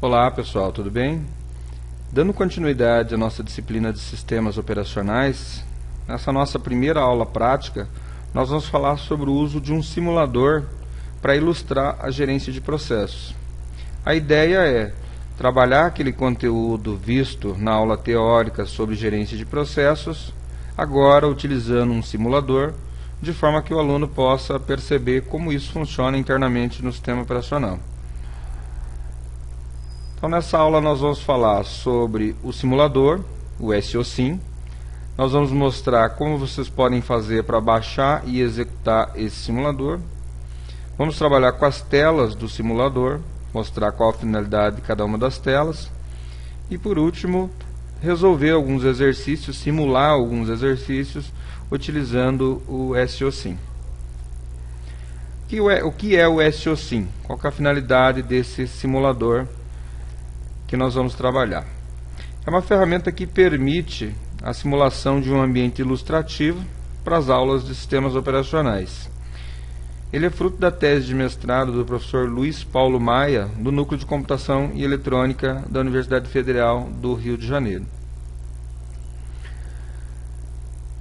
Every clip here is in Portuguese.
Olá pessoal, tudo bem? Dando continuidade à nossa disciplina de sistemas operacionais, nessa nossa primeira aula prática, nós vamos falar sobre o uso de um simulador para ilustrar a gerência de processos. A ideia é trabalhar aquele conteúdo visto na aula teórica sobre gerência de processos, agora utilizando um simulador, de forma que o aluno possa perceber como isso funciona internamente no sistema operacional. Então, nessa aula nós vamos falar sobre o simulador, o SOSIM. Nós vamos mostrar como vocês podem fazer para baixar e executar esse simulador. Vamos trabalhar com as telas do simulador, mostrar qual a finalidade de cada uma das telas. E por último, resolver alguns exercícios, simular alguns exercícios utilizando o SOSIM. O que é o SOSIM? Qual é a finalidade desse simulador que nós vamos trabalhar? É uma ferramenta que permite a simulação de um ambiente ilustrativo para as aulas de sistemas operacionais. Ele é fruto da tese de mestrado do professor Luiz Paulo Maia, do Núcleo de Computação e Eletrônica da Universidade Federal do Rio de Janeiro.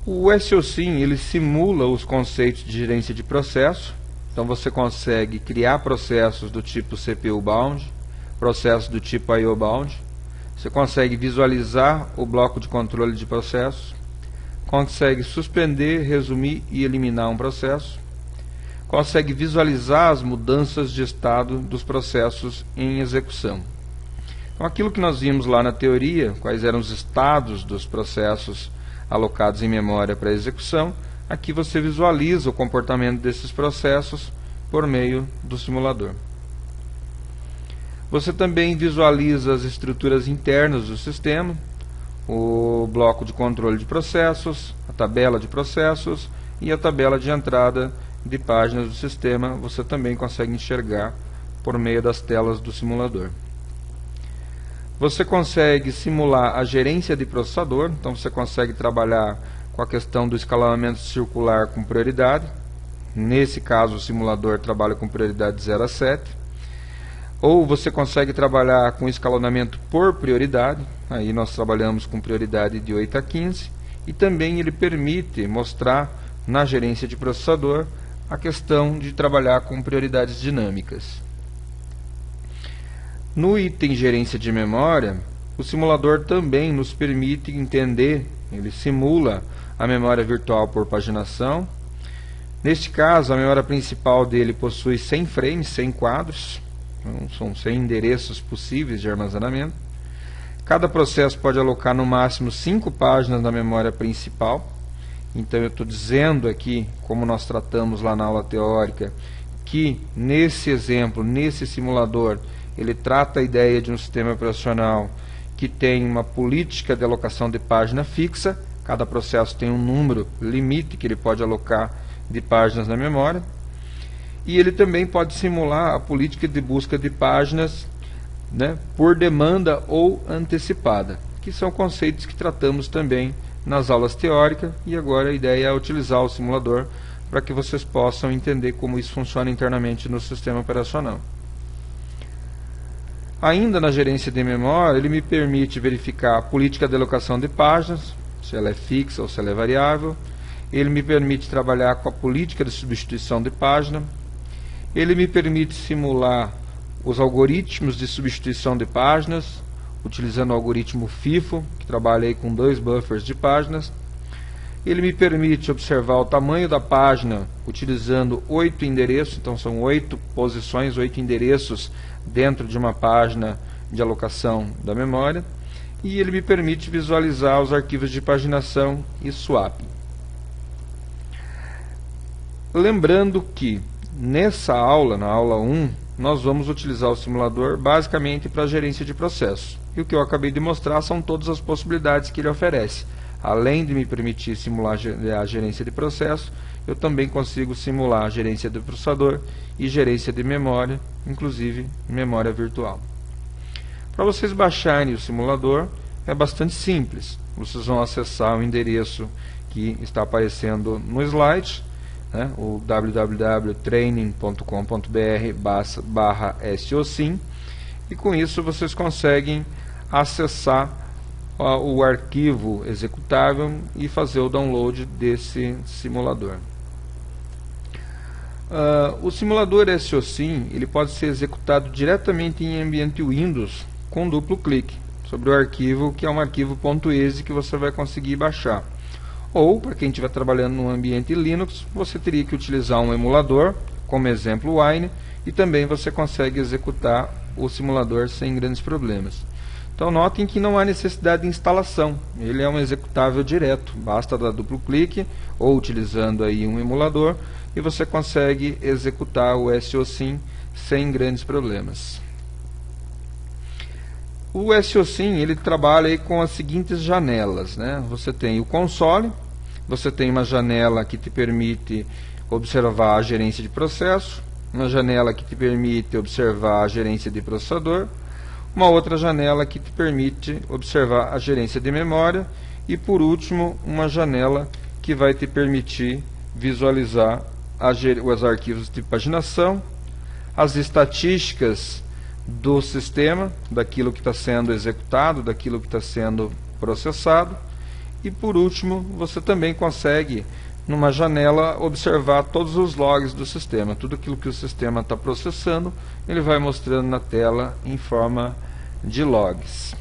O SOSIM, ele simula os conceitos de gerência de processo. Então você consegue criar processos do tipo CPU bound, processos do tipo I/O bound. Você consegue visualizar o bloco de controle de processos, consegue suspender, resumir e eliminar um processo, consegue visualizar as mudanças de estado dos processos em execução. Então, aquilo que nós vimos lá na teoria, quais eram os estados dos processos alocados em memória para execução, aqui você visualiza o comportamento desses processos por meio do simulador. Você também visualiza as estruturas internas do sistema, o bloco de controle de processos, a tabela de processos e a tabela de entrada de páginas do sistema. Você também consegue enxergar por meio das telas do simulador. Você consegue simular a gerência de processador, então você consegue trabalhar com a questão do escalonamento circular com prioridade. Nesse caso, o simulador trabalha com prioridade de 0 a 7. Ou você consegue trabalhar com escalonamento por prioridade, aí nós trabalhamos com prioridade de 8 a 15. E também ele permite mostrar na gerência de processador a questão de trabalhar com prioridades dinâmicas. No item gerência de memória, o simulador também nos permite entender, ele simula a memória virtual por paginação. Neste caso, a memória principal dele possui 100 frames, 100 quadros, então, são 100 endereços possíveis de armazenamento. Cada processo pode alocar no máximo 5 páginas na memória principal. Então eu estou dizendo aqui, como nós tratamos lá na aula teórica, que nesse exemplo, nesse simulador, ele trata a ideia de um sistema operacional que tem uma política de alocação de página fixa. Cada processo tem um número limite que ele pode alocar de páginas na memória. E ele também pode simular a política de busca de páginas, né, por demanda ou antecipada, que são conceitos que tratamos também nas aulas teóricas, e agora a ideia é utilizar o simulador para que vocês possam entender como isso funciona internamente no sistema operacional. Ainda na gerência de memória, ele me permite verificar a política de alocação de páginas, se ela é fixa ou se ela é variável. Ele me permite trabalhar com a política de substituição de página. Ele me permite simular os algoritmos de substituição de páginas, utilizando o algoritmo FIFO, que trabalha aí com 2 buffers de páginas. Ele me permite observar o tamanho da página utilizando 8 endereços, então são 8 posições, 8 endereços dentro de uma página de alocação da memória. E ele me permite visualizar os arquivos de paginação e swap. Lembrando que nessa aula, na aula 1, nós vamos utilizar o simulador basicamente para a gerência de processos. E o que eu acabei de mostrar são todas as possibilidades que ele oferece. Além de me permitir simular a gerência de processo, eu também consigo simular a gerência do processador e gerência de memória, inclusive memória virtual. Para vocês baixarem o simulador, é bastante simples. Vocês vão acessar o endereço que está aparecendo no slide, né, o www.training.com.br/SOSIM. e com isso vocês conseguem acessar o arquivo executável e fazer o download desse simulador. O simulador SOSIM ele pode ser executado diretamente em ambiente Windows com duplo clique sobre o arquivo, que é um arquivo .exe que você vai conseguir baixar. Ou, para quem estiver trabalhando no ambiente Linux, você teria que utilizar um emulador, como exemplo o Wine, e também você consegue executar o simulador sem grandes problemas. Então notem que não há necessidade de instalação, ele é um executável direto, basta dar duplo clique ou utilizando aí um emulador e você consegue executar o SOSIM sem grandes problemas. O SOSIM ele trabalha aí com as seguintes janelas, né? Você tem o console, você tem uma janela que te permite observar a gerência de processo, uma janela que te permite observar a gerência de processador, uma outra janela que te permite observar a gerência de memória e, por último, uma janela que vai te permitir visualizar os arquivos de paginação, as estatísticas do sistema, daquilo que está sendo executado, daquilo que está sendo processado e, por último, você também consegue, numa janela, observar todos os logs do sistema. Tudo aquilo que o sistema está processando, ele vai mostrando na tela em forma de logs.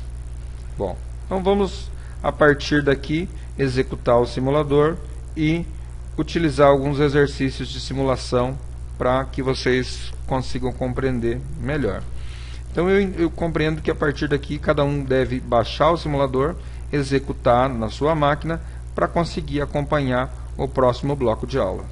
Bom, então vamos, a partir daqui, executar o simulador e utilizar alguns exercícios de simulação para que vocês consigam compreender melhor. Então eu compreendo que a partir daqui cada um deve baixar o simulador, executar na sua máquina para conseguir acompanhar o próximo bloco de aula.